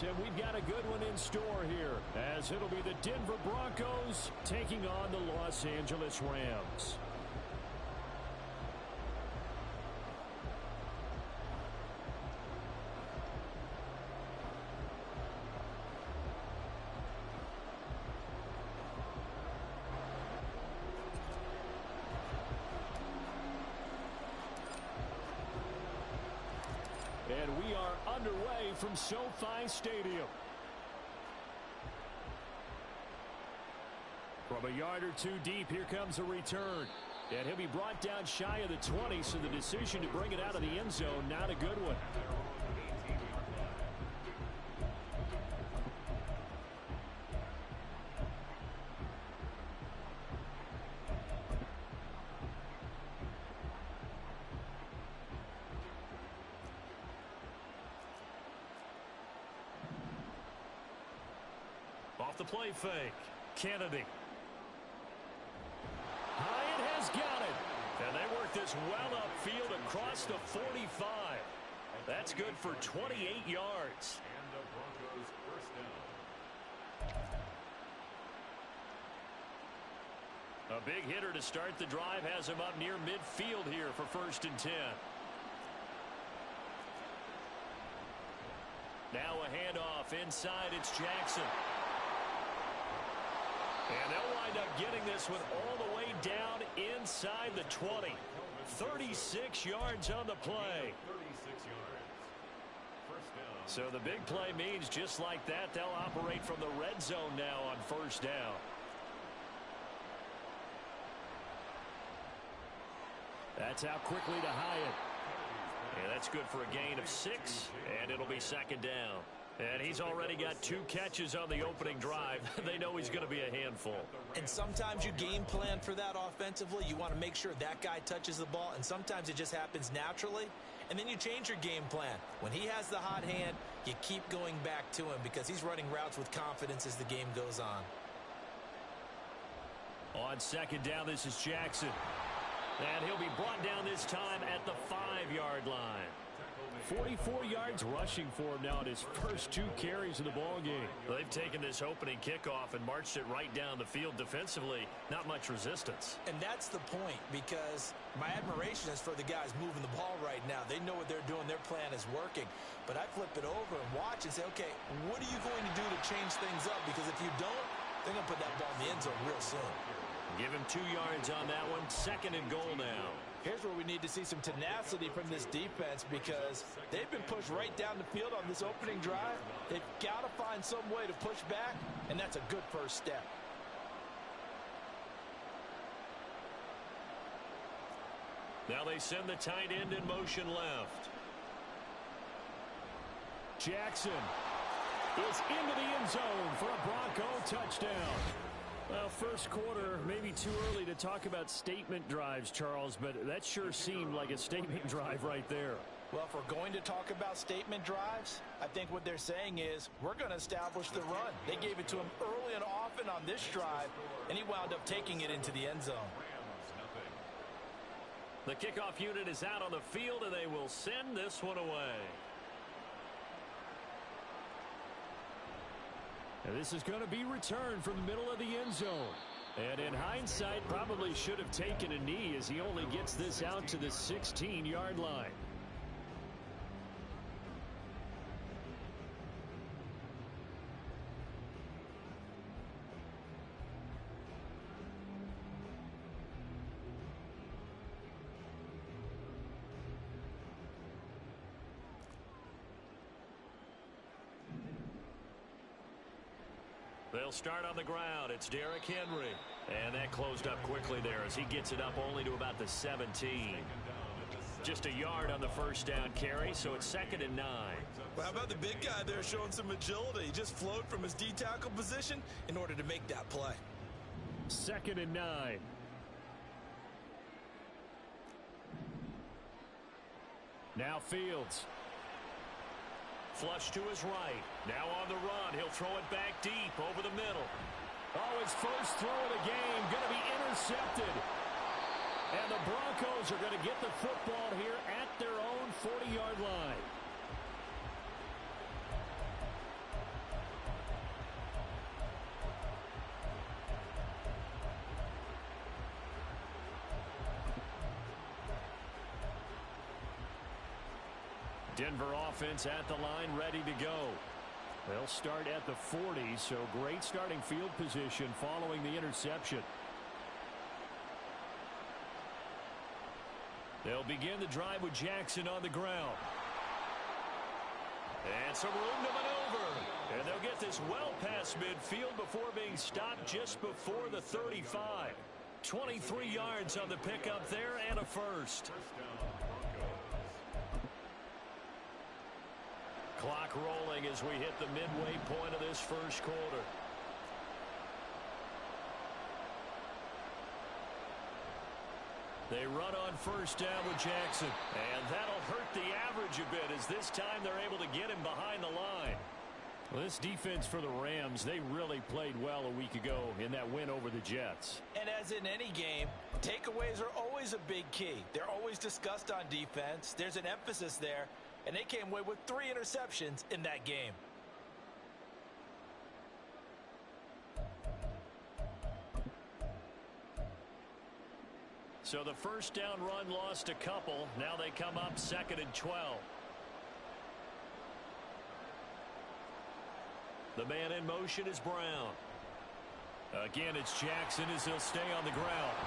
And we've got a good one in store here, as it'll be the Denver Broncos taking on the Los Angeles Rams. And we are underway from SoFi Stadium. From a yard or two deep, here comes a return. And he'll be brought down shy of the 20, so the decision to bring it out of the end zone, not a good one. Off the play fake. Kennedy. Hyatt has got it. And they work this well upfield across the 45. That's good for 28 yards. And the Broncos first down. A big hitter to start the drive has him up near midfield here for 1st and 10. Now a handoff inside. It's Jackson. And they'll wind up getting this one all the way down inside the 20. 36 yards on the play. 36 yards. First down. So the big play means just like that, they'll operate from the red zone now on 1st down. That's out quickly to Hyatt. And that's good for a gain of 6, and it'll be 2nd down. And he's already got 2 catches on the opening drive. They know he's going to be a handful. And sometimes you game plan for that offensively. You want to make sure that guy touches the ball, and sometimes it just happens naturally. And then you change your game plan. When he has the hot hand, you keep going back to him because he's running routes with confidence as the game goes on. On 2nd down, this is Jackson. And he'll be brought down this time at the 5-yard line. 44 yards rushing for him now in his first 2 carries of the ball game. They've taken this opening kickoff and marched it right down the field defensively. Not much resistance. And that's the point, because my admiration is for the guys moving the ball right now. They know what they're doing. Their plan is working. But I flip it over and watch and say, okay, what are you going to do to change things up? Because if you don't, they're going to put that ball in the end zone real soon. Give him 2 yards on that one. 2nd and goal now. Here's where we need to see some tenacity from this defense, because they've been pushed right down the field on this opening drive. They've got to find some way to push back, and that's a good first step. Now they send the tight end in motion left. Jackson is into the end zone for a Bronco touchdown. Well, first quarter, maybe too early to talk about statement drives, Charles, but that sure seemed like a statement drive right there. Well, if we're going to talk about statement drives, I think what they're saying is we're going to establish the run. They gave it to him early and often on this drive, and he wound up taking it into the end zone. The kickoff unit is out on the field, and they will send this one away. And this is going to be returned from the middle of the end zone. And in hindsight, probably should have taken a knee, as he only gets this out to the 16-yard line. They'll start on the ground. It's Derrick Henry. And that closed up quickly there as he gets it up only to about the 17. Just a yard on the first down carry, so it's 2nd and 9. Well, how about the big guy there showing some agility? He just flowed from his D-tackle position in order to make that play. 2nd and 9. Now Fields. Flush to his right. Now on the run. He'll throw it back deep over the middle. Oh, his first throw of the game going to be intercepted. And the Broncos are going to get the football here at their own 40-yard line. Denver offense at the line, ready to go. They'll start at the 40, so great starting field position following the interception. They'll begin the drive with Jackson on the ground. And some room to maneuver. And they'll get this well past midfield before being stopped just before the 35. 23 yards on the pickup there and a first. Clock rolling as we hit the midway point of this first quarter. They run on first down with Jackson. And that'll hurt the average a bit as this time they're able to get him behind the line. Well, this defense for the Rams, they really played well a week ago in that win over the Jets. And as in any game, takeaways are always a big key. They're always discussed on defense. There's an emphasis there. And they came away with 3 interceptions in that game. So the first down run lost a couple. Now they come up 2nd and 12. The man in motion is Brown. Again, it's Jackson as he'll stay on the ground.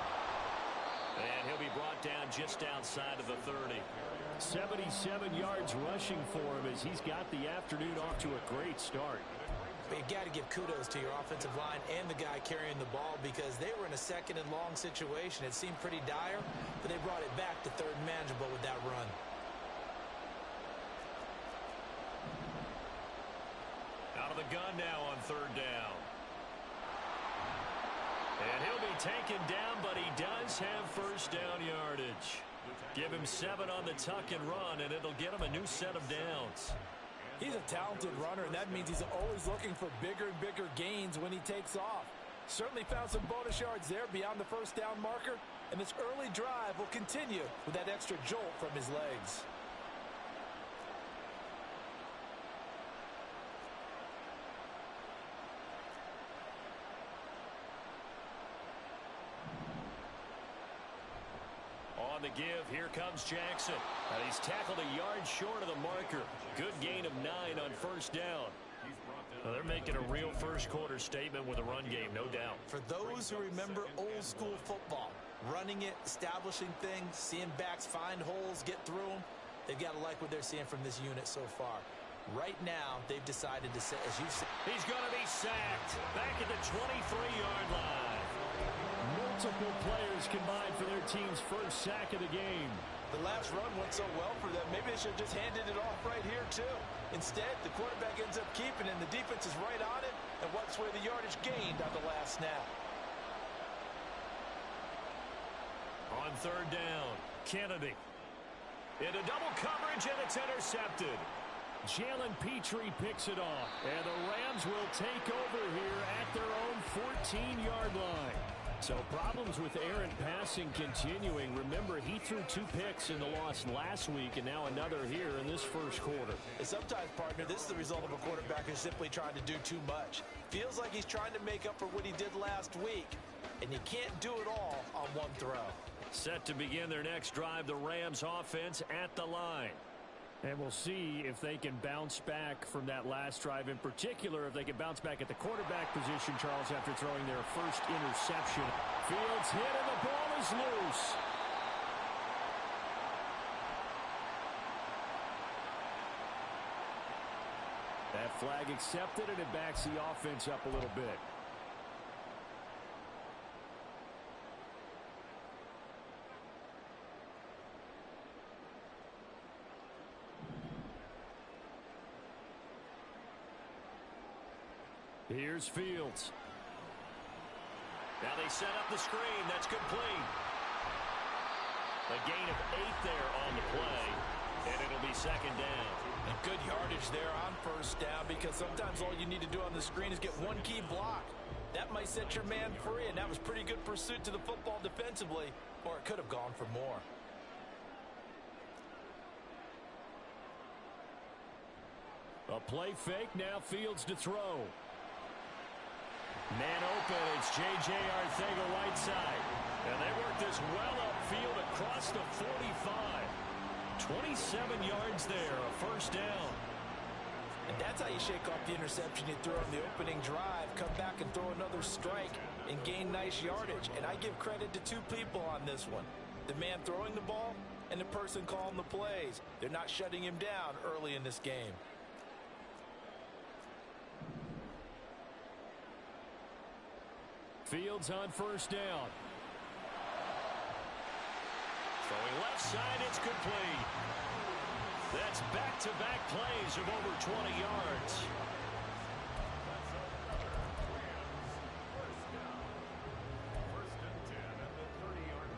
And he'll be brought down just outside of the 30. 77 yards rushing for him as he's got the afternoon off to a great start. But you got to give kudos to your offensive line and the guy carrying the ball because they were in a 2nd and long situation. It seemed pretty dire, but they brought it back to 3rd and manageable with that run. Out of the gun now on 3rd down. And he'll be taken down, but he does have first down yardage. Give him 7 on the tuck and run, and it'll get him a new set of downs. He's a talented runner, and that means he's always looking for bigger and bigger gains when he takes off. Certainly found some bonus yards there beyond the first down marker, and this early drive will continue with that extra jolt from his legs. On the give, here comes Jackson. And he's tackled a yard short of the marker. Good gain of 9 on first down. Well, they're making a real first quarter statement with a run game, no doubt. For those who remember old school football, running it, establishing things, seeing backs find holes, get through them, they've got to like what they're seeing from this unit so far. Right now, they've decided to say, as you said, he's going to be sacked back at the 23-yard line. Multiple players combined for their team's first sack of the game. The last run went so well for them, maybe they should have just handed it off right here, too. Instead, the quarterback ends up keeping it, and the defense is right on it and wipes away the yardage gained on the last snap. On 3rd down, Kennedy. Into double coverage, and it's intercepted. Jalen Petrie picks it off, and the Rams will take over here at their own 14-yard line. So problems with errant passing continuing. Remember, he threw 2 picks in the loss last week, and now another here in this first quarter. And sometimes, partner, this is the result of a quarterback who's simply trying to do too much. Feels like he's trying to make up for what he did last week, and you can't do it all on one throw. Set to begin their next drive, the Rams offense at the line. And we'll see if they can bounce back from that last drive. In particular, if they can bounce back at the quarterback position, Charles, after throwing their first interception. Fields hit and the ball is loose. That flag accepted, and it backs the offense up a little bit. Here's Fields. Now they set up the screen. That's complete. A gain of 8 there on the play, and it'll be 2nd down. And good yardage there on first down because sometimes all you need to do on the screen is get one key block. That might set your man free, and that was pretty good pursuit to the football defensively, or it could have gone for more. A play fake, now Fields to throw. Man open, it's J.J. Arcega-Whiteside. And they work this well upfield across the 45. 27 yards there, a first down. And that's how you shake off the interception you threw on the opening drive. Come back and throw another strike and gain nice yardage. And I give credit to two people on this one. The man throwing the ball and the person calling the plays. They're not shutting him down early in this game. Fields on first down. Throwing left side, it's complete. That's back-to-back plays of over 20 yards. First and 10 at the 30-yard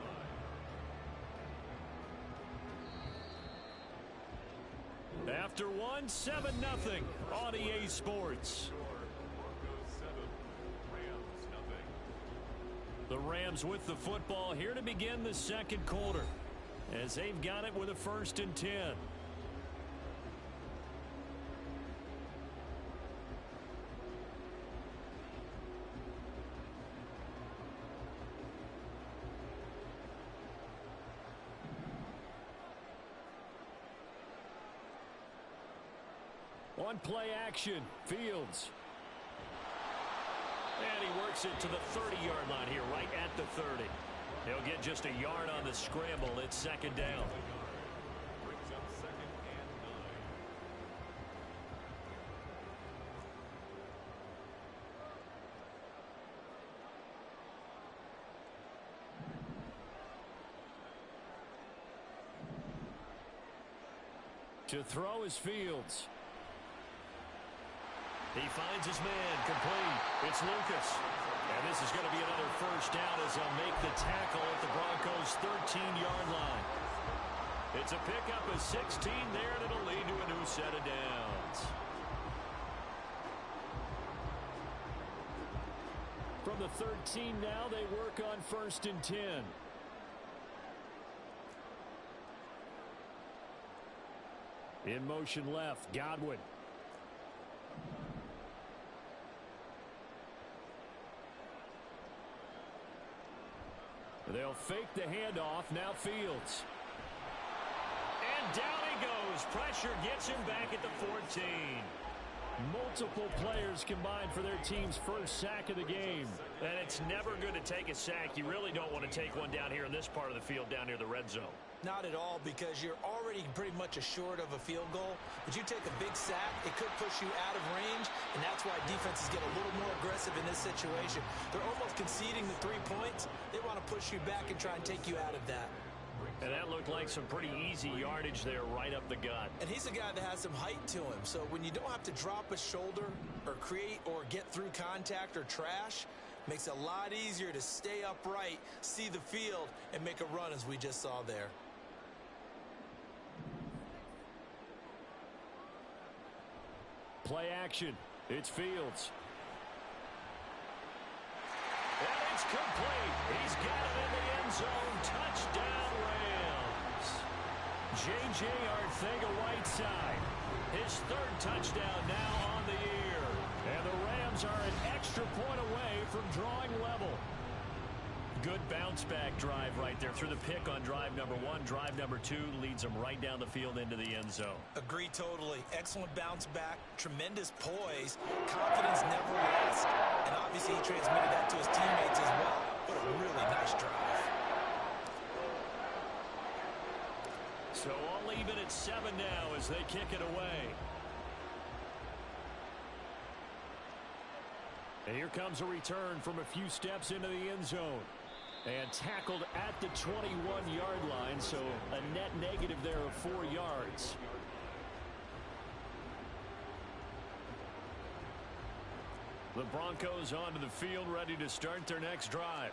line. After one, 7-0 on EA Sports. Broncos 7, Rams nothing. The Rams with the football here to begin the second quarter, as they've got it with a 1st and 10. On play action, Fields. And he works it to the 30-yard line here, right at the 30. He'll get just a yard on the scramble. It's second down. Brings up 2nd and 9. To throw is Fields. He finds his man, complete. It's Lucas. And this is going to be another first down as they'll make the tackle at the Broncos' 13-yard line. It's a pickup of 16 there, and it'll lead to a new set of downs. From the 13 now, they work on 1st and 10. In motion left, Godwin. They'll fake the handoff. Now Fields. And down he goes. Pressure gets him back at the 14. Multiple players combined for their team's first sack of the game. And it's never good to take a sack. You really don't want to take one down here in this part of the field, down near the red zone. Not at all, because you're already pretty much assured of a field goal. But you take a big sack, it could push you out of range, and that's why defenses get a little more aggressive in this situation. They're almost conceding the 3 points. They want to push you back and try and take you out of that. And that looked like some pretty easy yardage there right up the gut. And he's a guy that has some height to him. So when you don't have to drop a shoulder or create or get through contact or trash, makes it a lot easier to stay upright, see the field, and make a run as we just saw there. Play action. It's Fields. And it's complete. He's got it in the end zone. Touchdown, Rams. J.J. Arcega-Whiteside. His 3rd touchdown now on the year. And the Rams are an extra point away from drawing level. Good bounce-back drive right there through the pick on drive number 1. Drive number 2 leads them right down the field into the end zone. Agree totally. Excellent bounce back, tremendous poise, confidence never lost, and obviously he transmitted that to his teammates as well. What a really nice drive. So all even at 7 now as they kick it away. And here comes a return from a few steps into the end zone. And tackled at the 21-yard line, so a net negative there of 4 yards. The Broncos onto the field, ready to start their next drive.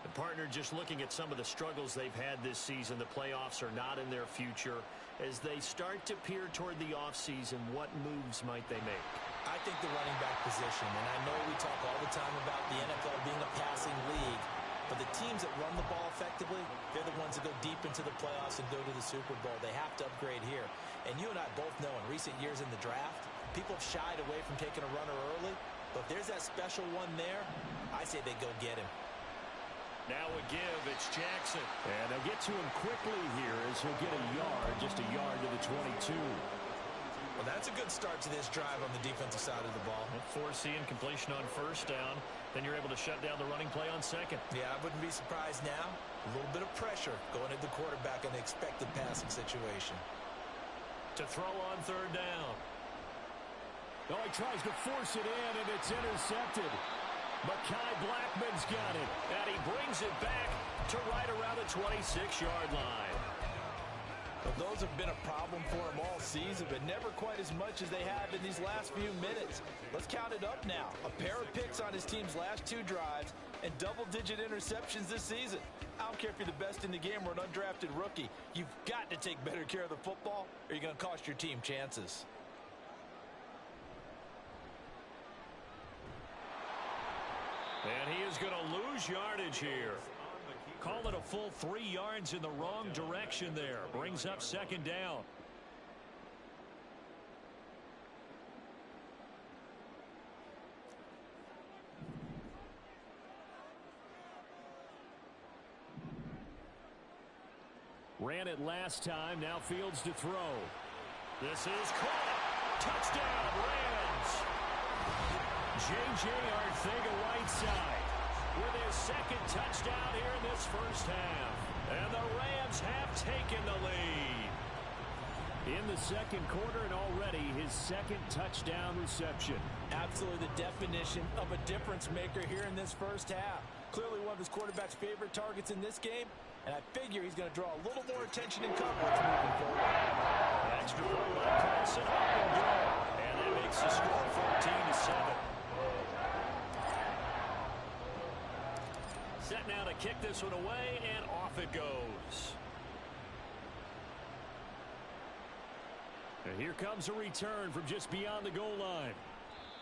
The partner just looking at some of the struggles they've had this season. The playoffs are not in their future. As they start to peer toward the offseason, what moves might they make? I think the running back position, and I know we talk all the time about the NFL being a passing league, but the teams that run the ball effectively, they're the ones that go deep into the playoffs and go to the Super Bowl. They have to upgrade here. And you and I both know in recent years in the draft, people have shied away from taking a runner early, but if there's that special one there, I say they go get him. Now a give, it's Jackson. And they'll get to him quickly here as he'll get a yard, just a yard to the 22. Well, that's a good start to this drive on the defensive side of the ball. Foreseeing completion on first down. Then you're able to shut down the running play on second. Yeah, I wouldn't be surprised now. A little bit of pressure going at the quarterback in the expected passing situation. To throw on third down. Oh, he tries to force it in, and it's intercepted. Mekhi Blackmon's got it. And he brings it back to right around the 26-yard line. Well, those have been a problem for him all season, but never quite as much as they have in these last few minutes. Let's count it up now. A pair of picks on his team's last 2 drives and double-digit interceptions this season. I don't care if you're the best in the game or an undrafted rookie. You've got to take better care of the football or you're going to cost your team chances. And he is going to lose yardage here. Call it a full 3 yards in the wrong direction there. Brings up second down. Ran it last time. Now Fields to throw. This is caught. Touchdown, Rams. J.J. Arcega-Whiteside with his second touchdown here in this first half. And the Rams have taken the lead. In the second quarter and already his second touchdown reception. Absolutely the definition of a difference maker here in this first half. Clearly one of his quarterback's favorite targets in this game. And I figure he's going to draw a little more attention in coverage moving forward. Extra point by Carson, up and go. And that makes the score 14-7. Set now to kick this one away, and off it goes. And here comes a return from just beyond the goal line.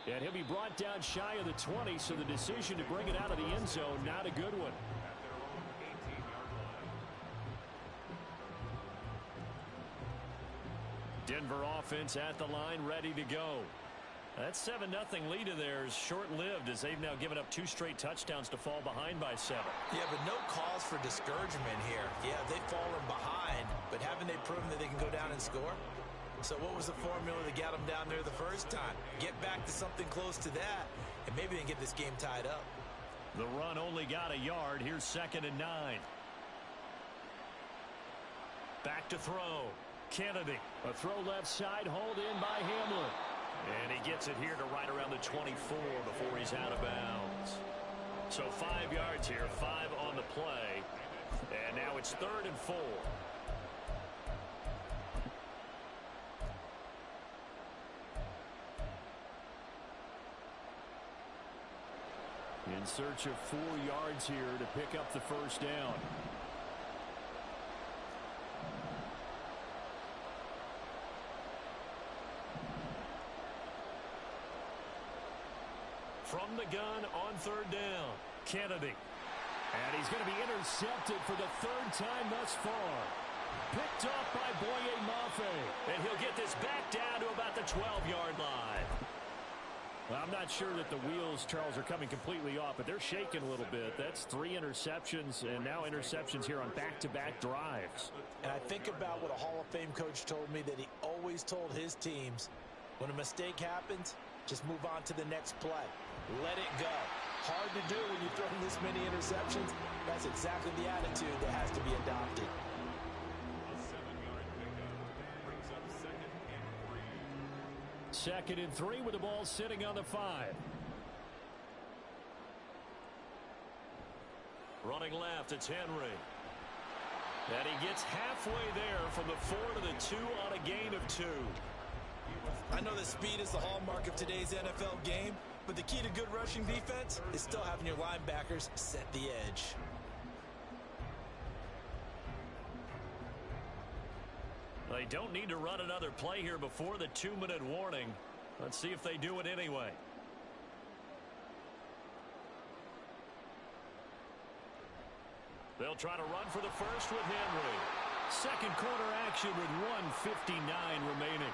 And he'll be brought down shy of the 20, so the decision to bring it out of the end zone, not a good one. Denver offense at the line, ready to go. That 7-0 lead of theirs short-lived as they've now given up 2 straight touchdowns to fall behind by 7. Yeah, but no cause for discouragement here. Yeah, they've fallen behind, but haven't they proven that they can go down and score? So what was the formula that got them down there the first time? Get back to something close to that, and maybe they can get this game tied up. The run only got a yard. Here's 2nd and 9. Back to throw. Kennedy. A throw left side, hauled in by Hamlin. And he gets it here to right around the 24 before he's out of bounds. So 5 yards here, 5 on the play. And now it's 3rd and 4. In search of 4 yards here to pick up the first down. From the gun on 3rd down, Kennedy. And he's going to be intercepted for the 3rd time thus far. Picked off by Boye Mafe. And he'll get this back down to about the 12-yard line. Well, I'm not sure that the wheels, Charles, are coming completely off, but they're shaking a little bit. That's 3 interceptions, and now interceptions here on back-to-back drives. And I think about what a Hall of Fame coach told me, that he always told his teams, when a mistake happens, just move on to the next play. Let it go. Hard to do when you throw this many interceptions. That's exactly the attitude that has to be adopted. A 7-yard pickup brings up 2nd and 3. 2nd and 3 with the ball sitting on the 5. Running left, it's Henry. And he gets halfway there from the 4 to the 2 on a gain of 2. I know that speed is the hallmark of today's NFL game, but the key to good rushing defense is still having your linebackers set the edge. They don't need to run another play here before the 2-minute warning. Let's see if they do it anyway. They'll try to run for the first with Henry. Second quarter action with 1:59 remaining.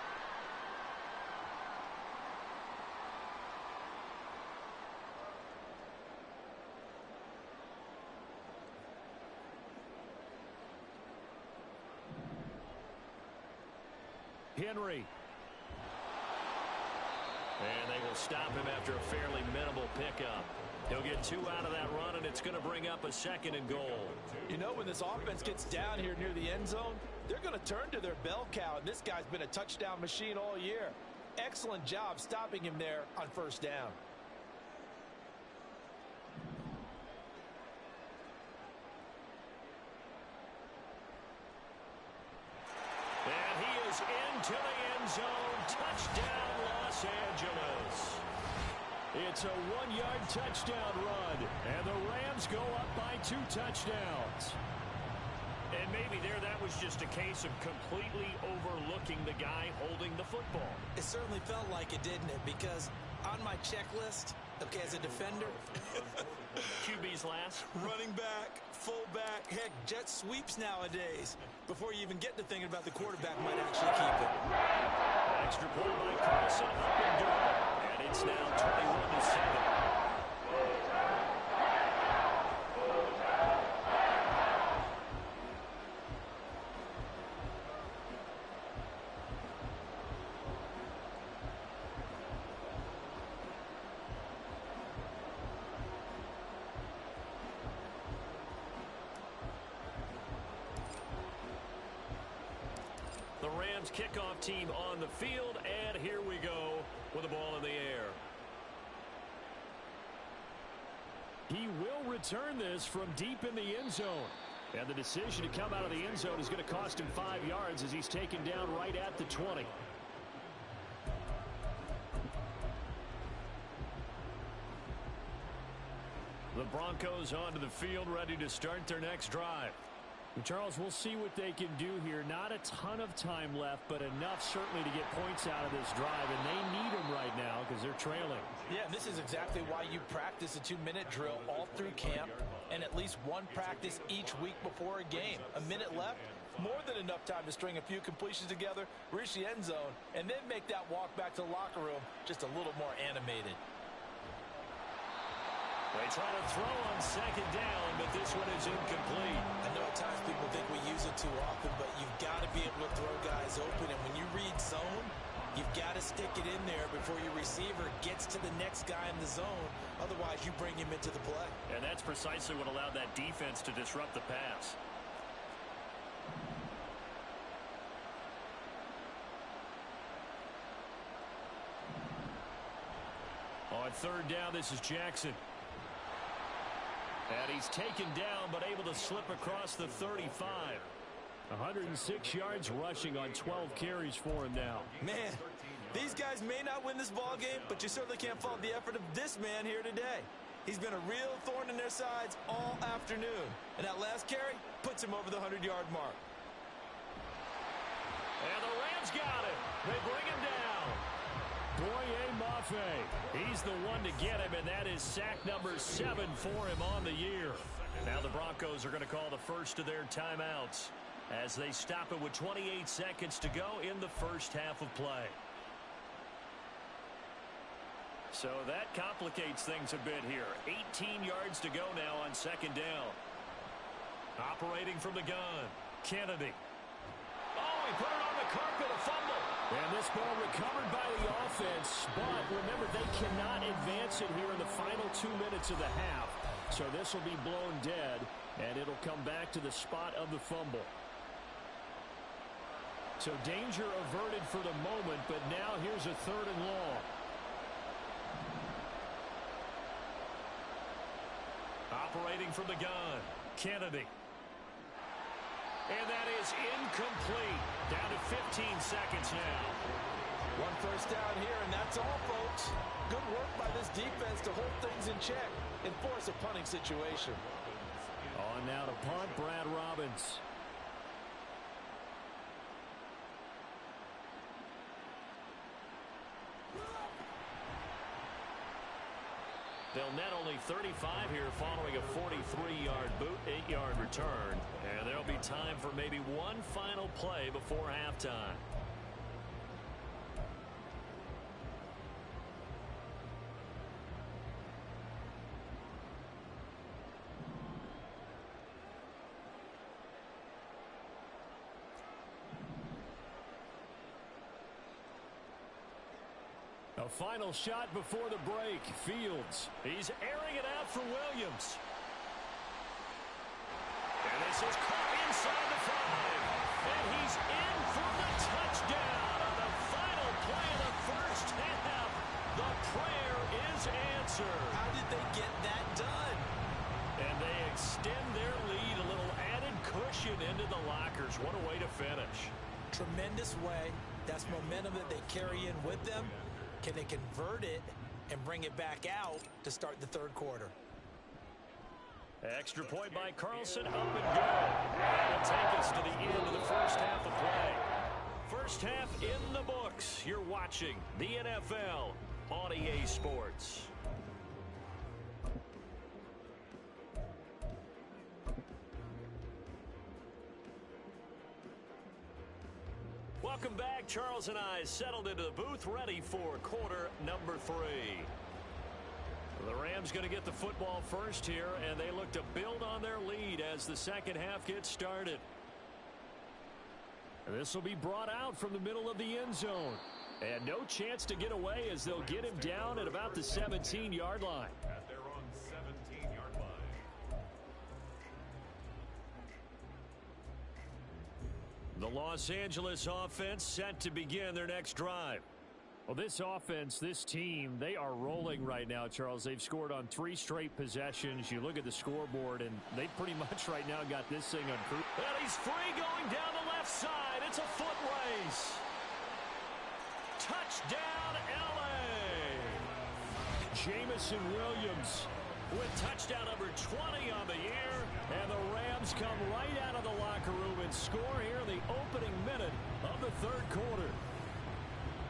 Henry. And they will stop him after a fairly minimal pickup. He'll get 2 out of that run, and it's going to bring up a 2nd and goal. You know, when this offense gets down here near the end zone, they're going to turn to their bell cow, and this guy's been a touchdown machine all year. Excellent job stopping him there on 1st down. And he is into the end zone. Touchdown, Los Angeles. It's a 1-yard touchdown run, and the Rams go up by 2 touchdowns. And maybe that was just a case of completely overlooking the guy holding the football. It certainly felt like it, didn't it? Because on my checklist, okay, as a defender, QB's last. running back, fullback, heck, jet sweeps nowadays. Before you even get to thinking about the quarterback might actually keep it. Extra point by Carlson, up and good. And it's now 21-7. The Rams kickoff team on the field, and here we go with the ball in the air. He will return this from deep in the end zone. And the decision to come out of the end zone is going to cost him 5 yards as he's taken down right at the 20. The Broncos onto the field, ready to start their next drive. Charles, we'll see what they can do here. Not a ton of time left, but enough certainly to get points out of this drive, and they need them right now because they're trailing. Yeah, and this is exactly why you practice a 2-minute drill all through camp and at least one practice each week before a game. A minute left, more than enough time to string a few completions together, reach the end zone, and then make that walk back to the locker room just a little more animated. They try to throw on 2nd down, but this one is incomplete. I know at times people think we use it too often, but you've got to be able to throw guys open. And when you read zone, you've got to stick it in there before your receiver gets to the next guy in the zone. Otherwise, you bring him into the play. And that's precisely what allowed that defense to disrupt the pass. On 3rd down, this is Jackson. And he's taken down, but able to slip across the 35. 106 yards rushing on 12 carries for him now. Man, these guys may not win this ball game, but you certainly can't fault the effort of this man here today. He's been a real thorn in their sides all afternoon. And that last carry puts him over the 100-yard mark. And the Rams got it. They bring him down. Boye Mafe. He's the one to get him, and that is sack number 7 for him on the year. Now the Broncos are going to call the first of their timeouts as they stop it with 28 seconds to go in the first half of play. So that complicates things a bit here. 18 yards to go now on 2nd down. Operating from the gun, Kennedy. Oh, he put it on the carpet, a fumble. And this ball recovered by the offense, but remember, they cannot advance it here in the final 2 minutes of the half. So this will be blown dead, and it'll come back to the spot of the fumble. So danger averted for the moment, but now here's a 3rd and long. Operating from the gun, Kennedy. And that is incomplete. Down to 15 seconds now. 1 first down here, and that's all, folks. Good work by this defense to hold things in check and force a punting situation. On now to punt, Brad Robbins. They'll net only 35 here following a 43-yard boot, 8-yard return. And there'll be time for maybe one final play before halftime. A final shot before the break. Fields. He's airing it out for Williams. And this is caught inside the 5. And he's in for the touchdown on the final play of the first half. The prayer is answered. How did they get that done? And they extend their lead, a little added cushion into the lockers. What a way to finish. Tremendous way. That's momentum that they carry in with them. Can they convert it and bring it back out to start the third quarter? Extra point by Carlson, up and good. That'll take us to the end of the first half of play. First half in the books. You're watching the NFL on EA Sports. Welcome back. Charles and I settled into the booth, ready for quarter number 3. The Rams going to get the football first here, and they look to build on their lead as the second half gets started. This will be brought out from the middle of the end zone. And no chance to get away as they'll get him down at about the 17-yard line. At their own 17-yard line. The Los Angeles offense set to begin their next drive. Well, this offense, this team, they are rolling right now, Charles. They've scored on 3 straight possessions. You look at the scoreboard, and they pretty much right now got this thing on cruise. And he's free going down the left side. It's a foot race. Touchdown, L.A. Jamison Williams with touchdown number 20 on the year. And the Rams come right out of the locker room and score here in the opening minute of the third quarter.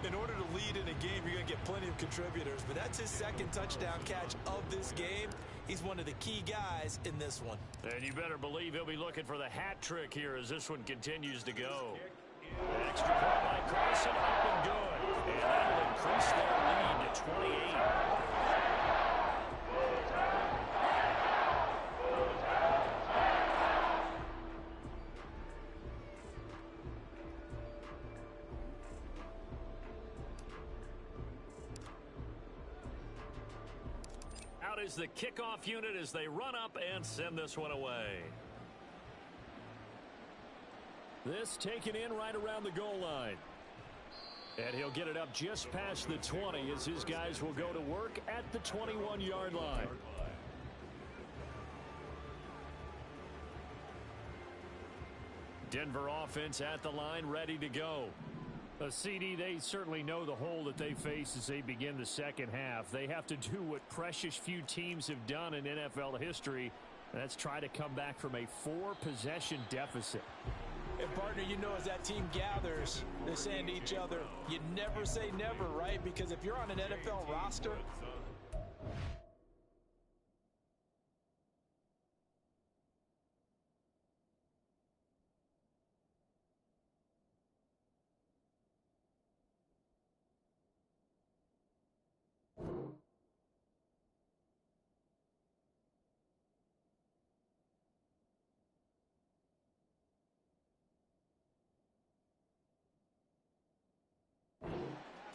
In order to lead in a game, you're going to get plenty of contributors, but that's his second touchdown catch of this game. He's one of the key guys in this one. And you better believe he'll be looking for the hat trick here as this one continues to go. Extra point by Carson, up and good. And that'll increase their lead to 28. Is the kickoff unit as they run up and send this one away. This taken in right around the goal line. And he'll get it up just past the 20 as his guys will go to work at the 21-yard line. Denver offense at the line, ready to go. A CD, they certainly know the hole that they face as they begin the second half. They have to do what precious few teams have done in NFL history, and that's try to come back from a 4-possession deficit. And, partner, you know, as that team gathers, they're saying to each other, you never say never, right? Because if you're on an NFL roster,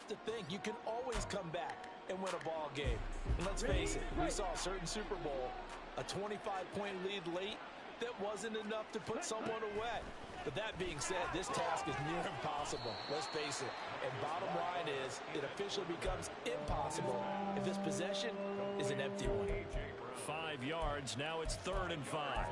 to think you can always come back and win a ball game. And let's face it, we saw a certain Super Bowl, a 25-point lead late that wasn't enough to put someone away. But that being said, this task is near impossible. Let's face it. And bottom line is, it officially becomes impossible if this possession is an empty one. 5 yards, now it's 3rd and 5.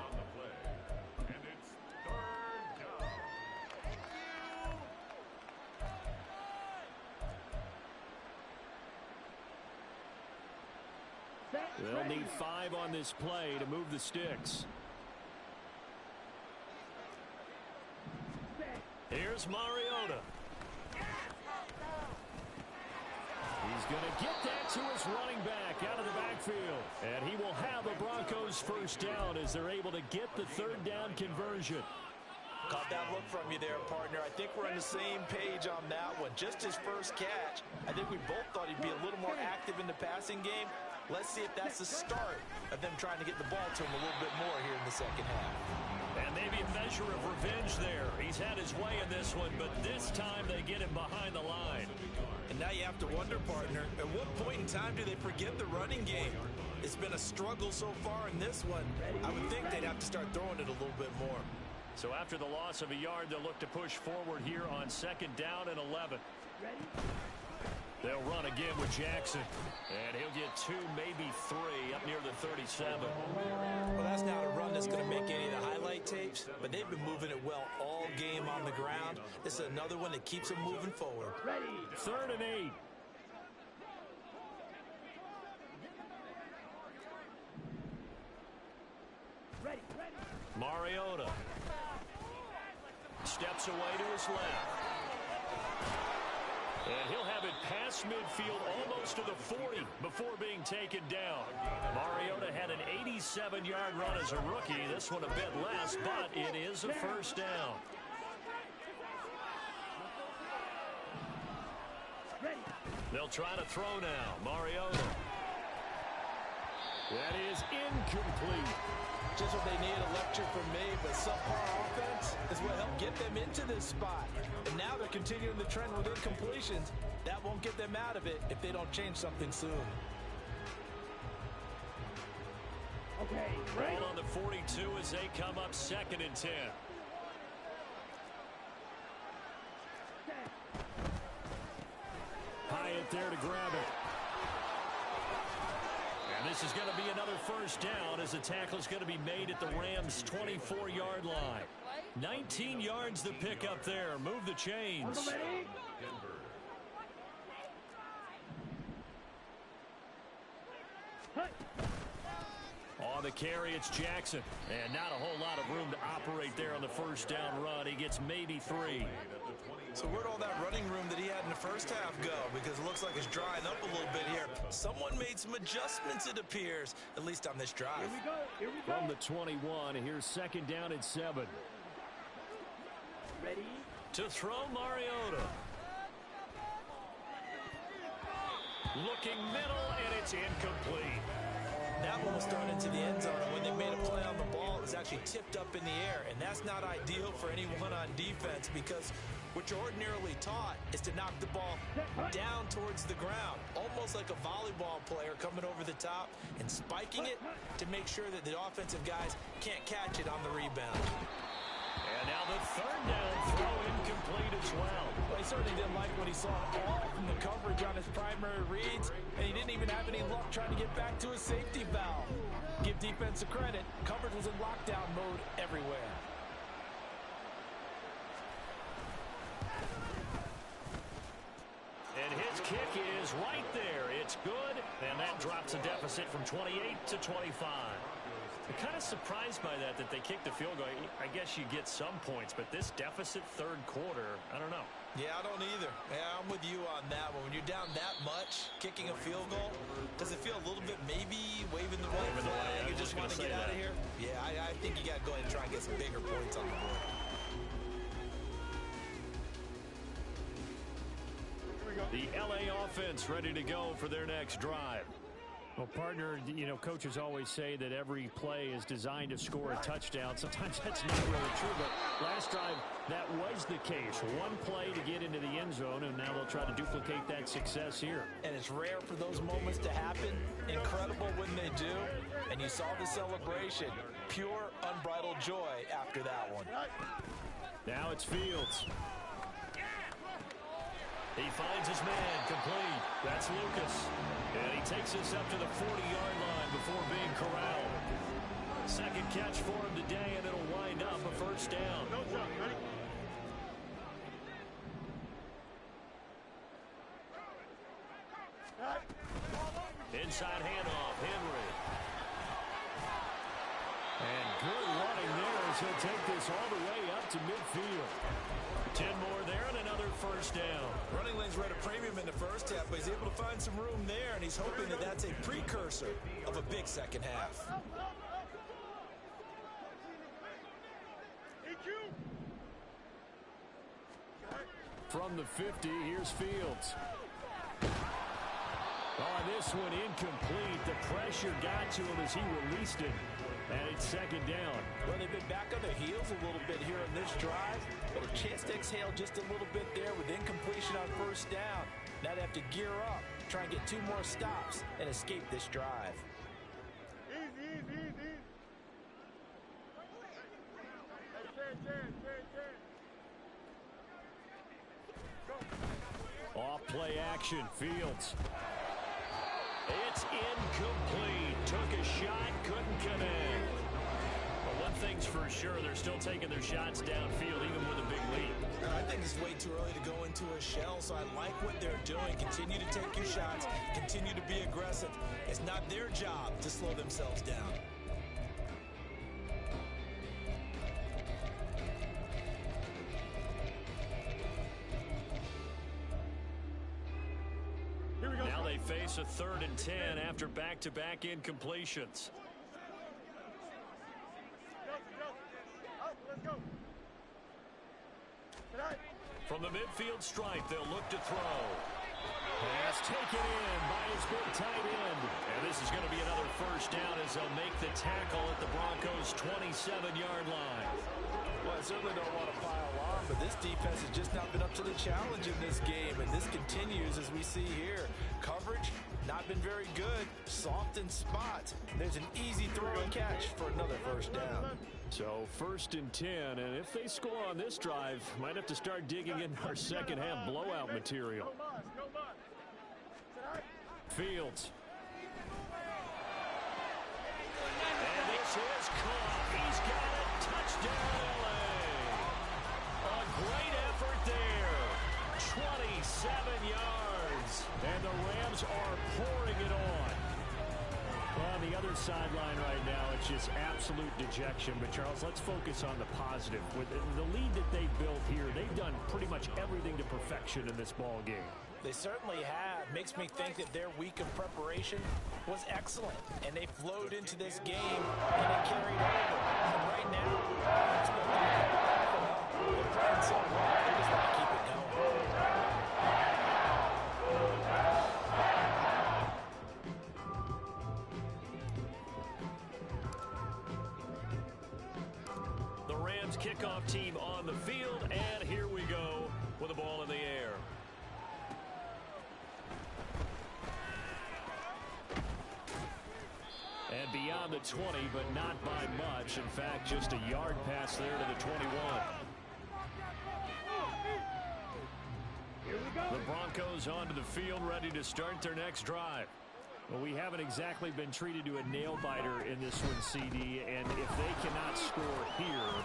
They'll need 5 on this play to move the sticks. Here's Mariota. He's going to get that to his running back out of the backfield. And he will have the Broncos first down as they're able to get the 3rd down conversion. Caught that look from you there, partner. I think we're on the same page on that one. Just his first catch. I think we both thought he'd be a little more active in the passing game. Let's see if that's the start of them trying to get the ball to him a little bit more here in the second half. And maybe a measure of revenge there. He's had his way in this one, but this time they get him behind the line. And now you have to wonder, partner, at what point in time do they forget the running game? It's been a struggle so far in this one. I would think they'd have to start throwing it a little bit more. So after the loss of a yard, they'll look to push forward here on 2nd down and 11. They'll run again with Jackson. And he'll get 2, maybe 3 up near the 37. Well, that's not a run that's going to make any of the highlight tapes, but they've been moving it well all game on the ground. This is another one that keeps them moving forward. 3rd and 8. Mariota steps away to his left. And he'll have it past midfield almost to the 40 before being taken down. Mariota had an 87-yard run as a rookie. This one a bit less, but it is a 1st down. They'll try to throw now. Mariota. That is incomplete. Just what they need, a lecture from me, but subpar offense is what helped get them into this spot. And now they're continuing the trend with incompletions. That won't get them out of it if they don't change something soon. Okay, right. Ball on the 42 as they come up 2nd and 10. Hyatt there to grab it. And this is going to be another 1st down as the tackle is going to be made at the Rams' 24-yard line. 19 yards the pick up there. Move the chains. On the carry, it's Jackson. And not a whole lot of room to operate there on the 1st down run. He gets maybe 3. So where'd all that running room that he had in the 1st half go? Because it looks like it's drying up a little bit here. Someone made some adjustments, it appears, at least on this drive. Here we go. From the 21, here's 2nd down and 7. Ready? To throw Mariota. Looking middle, and it's incomplete. That one was thrown into the end zone, and when they made a play on the ball, it was actually tipped up in the air, and that's not ideal for anyone on defense because what you're ordinarily taught is to knock the ball down towards the ground, almost like a volleyball player coming over the top and spiking it to make sure that the offensive guys can't catch it on the rebound. And now the 3rd down throw incomplete as well. Well, he certainly didn't like what he saw all from the coverage on his primary reads, and he didn't even have any luck trying to get back to his safety valve. Give defense a credit. Coverage was in lockdown mode everywhere. And his kick is right there. It's good, and that drops a deficit from 28 to 25. I'm kind of surprised by that they kicked the field goal. I guess you get some points, but this deficit 3rd quarter, I don't know. Yeah, I don't either. Yeah, I'm with you on that one. When you're down that much, kicking a field goal, does it feel a little bit maybe waving the white flag? You just want to get out of here? Yeah, I think you got to go ahead and try and get some bigger points on the board. The LA offense ready to go for their next drive. Well, partner, you know, coaches always say that every play is designed to score a touchdown. Sometimes that's not really true, but last drive, that was the case. One play to get into the end zone, and now they'll try to duplicate that success here. And it's rare for those moments to happen. Incredible when they do. And you saw the celebration. Pure, unbridled joy after that one. Now it's Fields. He finds his man complete. That's Lucas. And he takes us up to the 40-yard line before being corralled. 2nd catch for him today, and it'll wind up a 1st down. No jump, ready? Inside handoff, Henry. And good running there as he'll take this all the way up to midfield. 10 more there and another 1st down. Running lanes were at a premium in the 1st half, but he's able to find some room there, and he's hoping that that's a precursor of a big 2nd half. From the 50, here's Fields. Oh, this one incomplete. The pressure got to him as he released it. And it's second down. Well, they've been back on their heels a little bit here in this drive, but a chance to exhale just a little bit there with incompletion on first down. Now they have to gear up, try and get 2 more stops, and escape this drive. Off play action, Fields. It's incomplete. Took a shot, couldn't connect. But one thing's for sure, they're still taking their shots downfield, even with a big lead. I think it's way too early to go into a shell, so I like what they're doing. Continue to take your shots. Continue to be aggressive. It's not their job to slow themselves down. Now they face a 3rd and 10 after back-to-back incompletions. From the midfield stripe, they'll look to throw. Pass taken in by his big tight end. And this is going to be another first down as they'll make the tackle at the Broncos' 27-yard line. Well, I certainly don't want to pile on, but this defense has just not been up to the challenge in this game, and this continues as we see here. Coverage, not been very good. Soft in spots. There's an easy throw and catch for another first down. So 1st and 10, and if they score on this drive, might have to start digging in our second half blowout material. Fields. And this is caught. He's got it. Touchdown, LA. A great effort there. 27 yards. And the Rams are pouring it on. Well, on the other sideline right now, it's just absolute dejection. But, Charles, let's focus on the positive. With the lead that they've built here, they've done pretty much everything to perfection in this ball game. They certainly have. Makes me think that their week of preparation was excellent. And they flowed into this game, and it carried over. And right now, they're playing so well. They just want to keep it going. The Rams kickoff team on the field, and here we go with the ball in the air. And beyond the 20, but not by much. In fact, just a yard pass there to the 21. The Broncos onto the field, ready to start their next drive. Well, we haven't exactly been treated to a nail-biter in this one, CD, and if they cannot score here,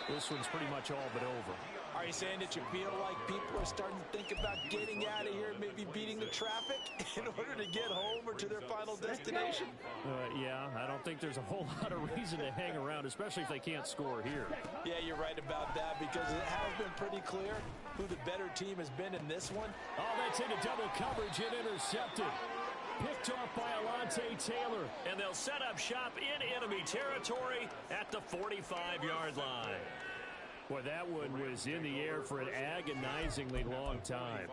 this one's pretty much all but over. Are you saying that you feel like people are starting to think about getting out of here, maybe beating the traffic in order to get home or to their final destination? Yeah, I don't think there's a whole lot of reason to hang around, especially if they can't score here. Yeah, you're right about that, because it has been pretty clear who the better team has been in this one. Oh, that's into double coverage and intercepted. Picked off by Alontae Taylor. And they'll set up shop in enemy territory at the 45-yard line. Boy, that one was in the air for an agonizingly long time.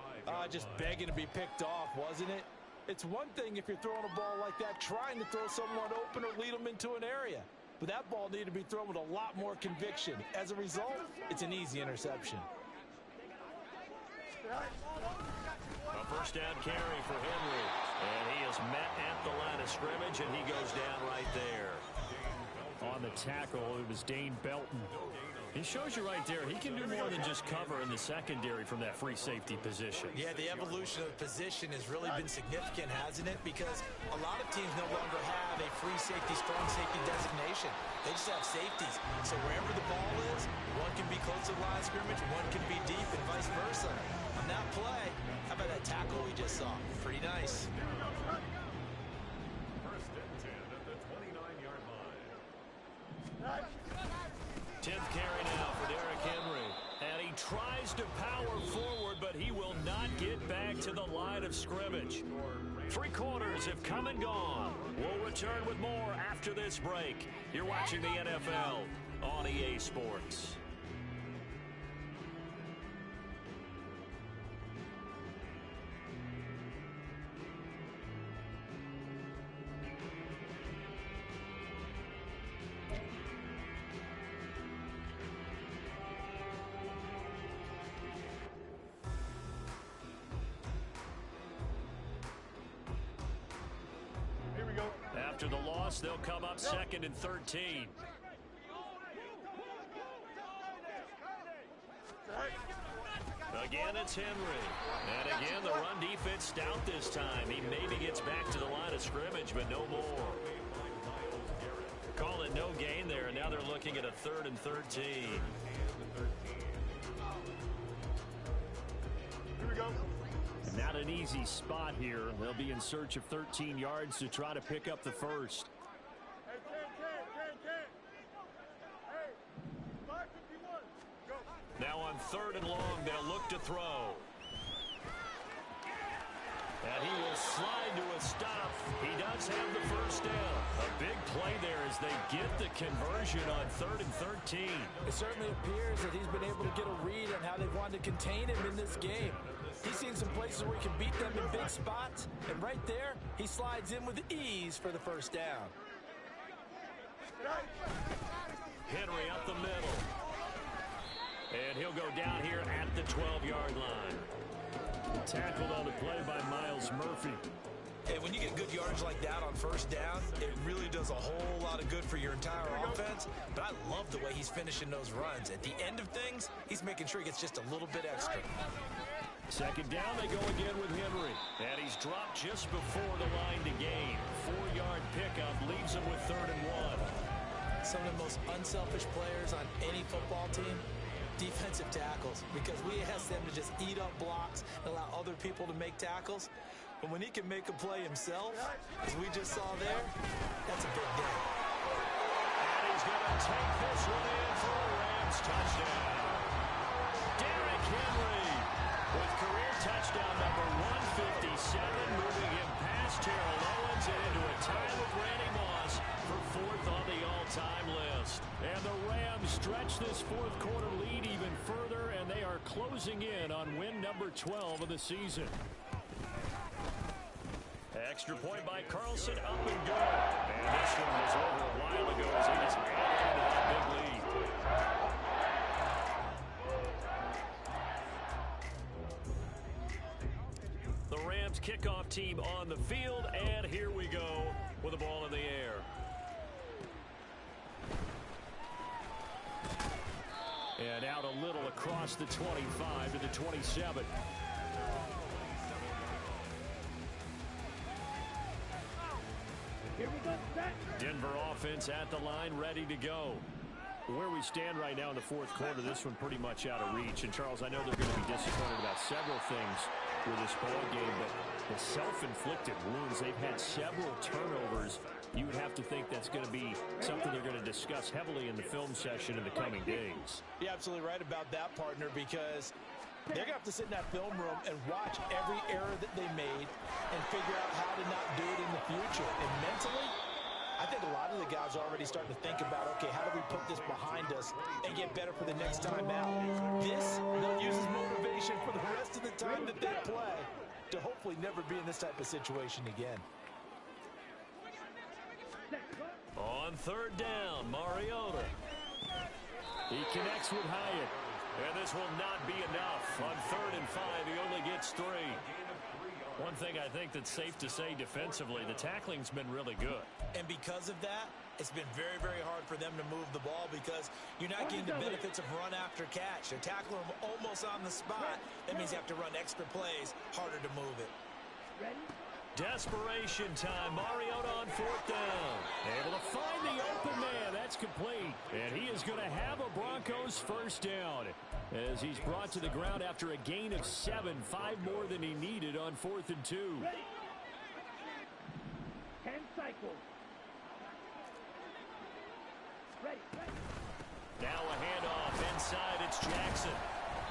Just begging to be picked off, wasn't it? It's one thing if you're throwing a ball like that, trying to throw someone open or lead them into an area. But that ball needed to be thrown with a lot more conviction. As a result, it's an easy interception. A first down carry for Henry. And he is met at the line of scrimmage, and he goes down right there. On the tackle, it was Dane Belton. He shows you right there, he can do more than just cover in the secondary from that free safety position. Yeah, the evolution of the position has really been significant, hasn't it? Because a lot of teams no longer have a free safety, strong safety designation. They just have safeties. So wherever the ball is, one can be close to the line of scrimmage, one can be deep, and vice versa. On that play, how about that tackle we just saw? Pretty nice. First and 10 at the 29-yard line. 10th carry now for Derrick Henry. And he tries to power forward, but he will not get back to the line of scrimmage. 3 quarters have come and gone. We'll return with more after this break. You're watching the NFL on EA Sports. After the loss, they'll come up 2nd and 13. Again, it's Henry. And again, the run defense stout this time. He maybe gets back to the line of scrimmage, but no more. Call it no gain there, and now they're looking at a 3rd and 13. Here we go. Not an easy spot here. They'll be in search of 13 yards to try to pick up the first. Hey, Ken. Hey, 551. Go. Now on 3rd and long, they'll look to throw. And he will slide to a stop. He does have the first down. A big play there as they get the conversion on 3rd and 13. It certainly appears that he's been able to get a read on how they've wanted to contain him in this game. He's seen some places where he can beat them in big spots, and right there, he slides in with ease for the first down. Henry up the middle. And he'll go down here at the 12-yard line. Tackled on the play by Myles Murphy. Hey, when you get good yards like that on first down, it really does a whole lot of good for your entire offense. But I love the way he's finishing those runs. At the end of things, he's making sure he gets just a little bit extra. 2nd down, they go again with Henry. And he's dropped just before the line to gain. 4-yard pickup leaves him with 3rd and 1. Some of the most unselfish players on any football team, defensive tackles, because we ask them to just eat up blocks and allow other people to make tackles. But when he can make a play himself, as we just saw there, that's a big day. And he's going to take this one in for a Rams touchdown. Derrick Henry with career touchdown number 157, moving him past Terrell Owens and into a tie with Randy Moss for 4th on the all-time list. And the Rams stretch this 4th quarter lead even further, and they are closing in on win number 12 of the season. Extra point by Carlson, up and good. And this one was over a while ago as he just added into that big lead. The Rams kickoff team on the field, and here we go with the ball in the air. And out a little across the 25 to the 27. Denver offense at the line, ready to go. Where we stand right now in the 4th quarter, this one pretty much out of reach. And, Charles, I know they're going to be disappointed about several things with this ball game, but the self-inflicted wounds, they've had several turnovers. You would have to think that's going to be something they're going to discuss heavily in the film session in the coming days. You're absolutely right about that, partner, because they're going to have to sit in that film room and watch every error that they made and figure out how to not do it in the future. And mentally, I think a lot of the guys are already starting to think about, okay, how do we put this behind us and get better for the next time out? This, they'll use as motivation for the rest of the time that they play to hopefully never be in this type of situation again. On 3rd down, Mariota. He connects with Hyatt. And this will not be enough. On 3rd and 5, he only gets 3. One thing I think that's safe to say defensively, the tackling's been really good. And because of that, it's been very, very hard for them to move the ball because you're not getting the benefits of run after catch. They're tackling them almost on the spot. That means you have to run extra plays, harder to move it. Desperation time. Mariota on 4th down. Able to find the open man. That's complete. And he is going to have a Broncos first down as he's brought to the ground after a gain of 7, 5 more than he needed on 4th and 2. 10 cycles. Ready. Now a handoff inside. It's Jackson.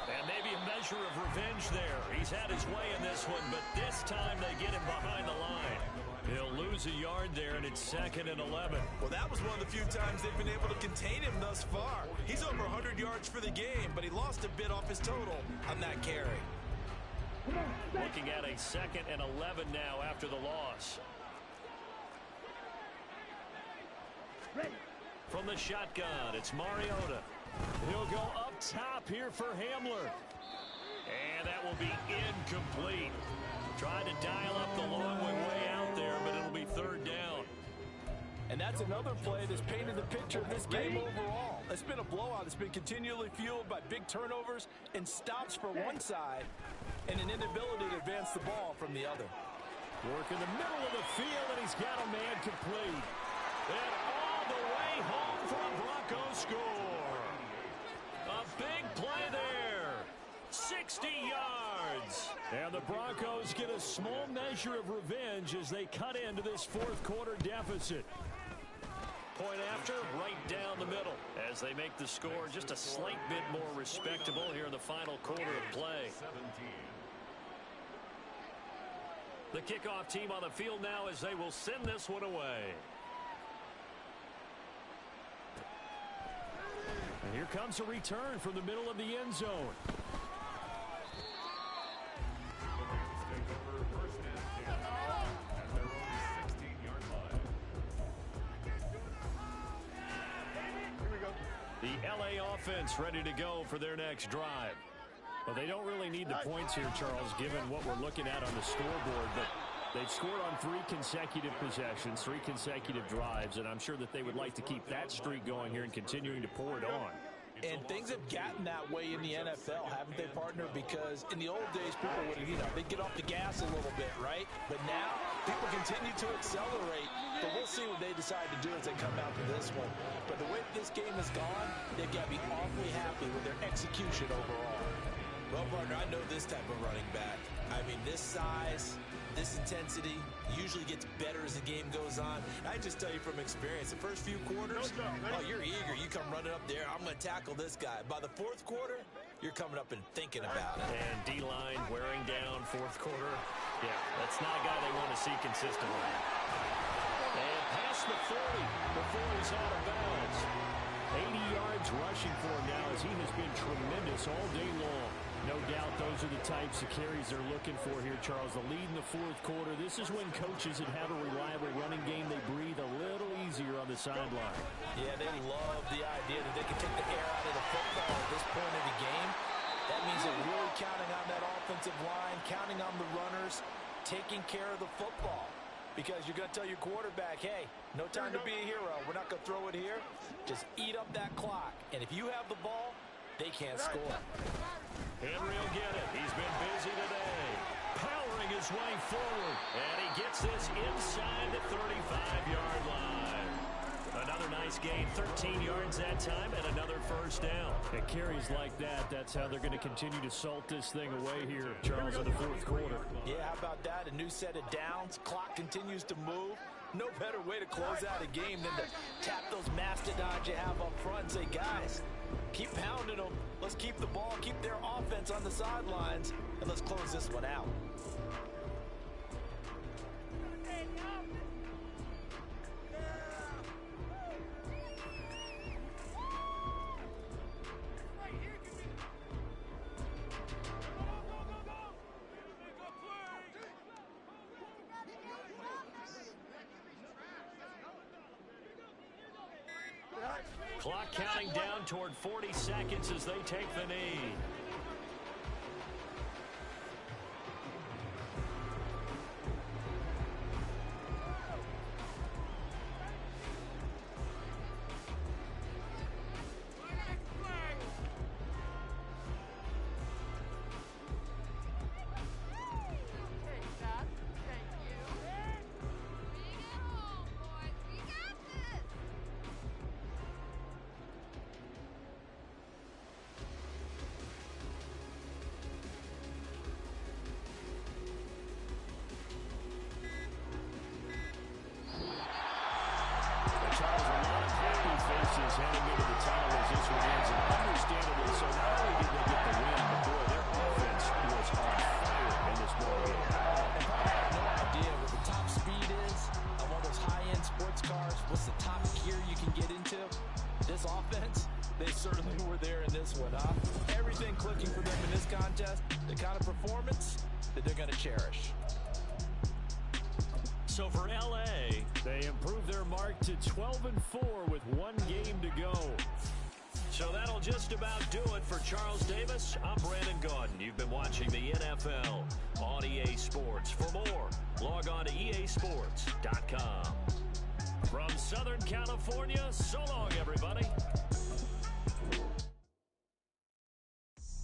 And maybe a measure of revenge there. He's had his way in this one, but this time they get him behind the line. He'll lose a yard there, and it's 2nd and 11. Well, that was one of the few times they've been able to contain him thus far. He's over 100 yards for the game, but he lost a bit off his total on that carry. Looking at a 2nd and 11 now after the loss. Ready. From the shotgun, it's Mariota. He'll go up top here for Hamler. And that will be incomplete. Tried to dial up the long way out there, but it'll be 3rd down. that's another play that's painted the picture of this game overall. It's been a blowout. It's been continually fueled by big turnovers and stops for one side and an inability to advance the ball from the other. Work in the middle of the field, and he's got a man complete. And all the way home for a Broncos score. A big play there. 60 yards. And the Broncos get a small measure of revenge as they cut into this fourth quarter deficit. Point after, right down the middle, as they make the score just a slight bit more respectable here in the final quarter of play. 17. The kickoff team on the field now as they will send this one away. And here comes a return from the middle of the end zone. Take over first and 10 at their own 16-yard line. Here we go. The LA offense ready to go for their next drive. Well, they don't really need the points here, Charles, given what we're looking at on the scoreboard. But they've scored on 3 consecutive possessions, 3 consecutive drives, and I'm sure that they would like to keep that streak going here and continuing to pour it on. And things have gotten that way in the NFL, haven't they, partner? Because in the old days, people would, they'd get off the gas a little bit, right? But now, people continue to accelerate. But we'll see what they decide to do as they come out to this one. But the way this game has gone, they've got to be awfully happy with their execution overall. Well, partner, I know this type of running back. I mean, this size, this intensity usually gets better as the game goes on. I just tell you from experience, the first few quarters, oh, you're eager. You come running up there, I'm going to tackle this guy. By the fourth quarter, you're coming up and thinking about it. And D-line wearing down fourth quarter. Yeah, that's not a guy they want to see consistently. And past the 40 before he's out of bounds. 80 yards rushing for him now as he has been tremendous all day long. No doubt those are the types of carries they're looking for here, Charles. The lead in the fourth quarter. This is when coaches that have a reliable running game, they breathe a little easier on the sideline. Yeah, they love the idea that they can take the air out of the football at this point in the game. That means they're really counting on that offensive line, counting on the runners, taking care of the football. Because you're going to tell your quarterback, hey, no time to be a hero. We're not going to throw it here. Just eat up that clock. And if you have the ball, they can't score. Henry will get it. He's been busy today. Powering his way forward. And he gets this inside the 35-yard line. Another nice gain, 13 yards that time, and another first down. And carries like that, that's how they're going to continue to salt this thing away here, Charles, in the fourth quarter. Yeah, how about that? A new set of downs. Clock continues to move. No better way to close out a game than to tap those mastodons you have up front and say, guys, keep pounding them. Let's keep the ball, keep their offense on the sidelines, and let's close this one out. Clock counting down toward 40 seconds as they take the knee. Heading into the title as this one ends, and understandably so. Not only did they get the win, but boy, their offense was on fire in this ball game. And I have no idea what the top speed is on one of those high-end sports cars. What's the top gear you can get into? This offense, they certainly were there in this one, huh? Everything clicking for them in this contest, the kind of performance that they're going to cherish. So for L.A., they improved their mark to 12-4 with one game to go. So that'll just about do it for Charles Davis. I'm Brandon Gaudin. You've been watching the NFL on EA Sports. For more, log on to easports.com. From Southern California, so long, everybody.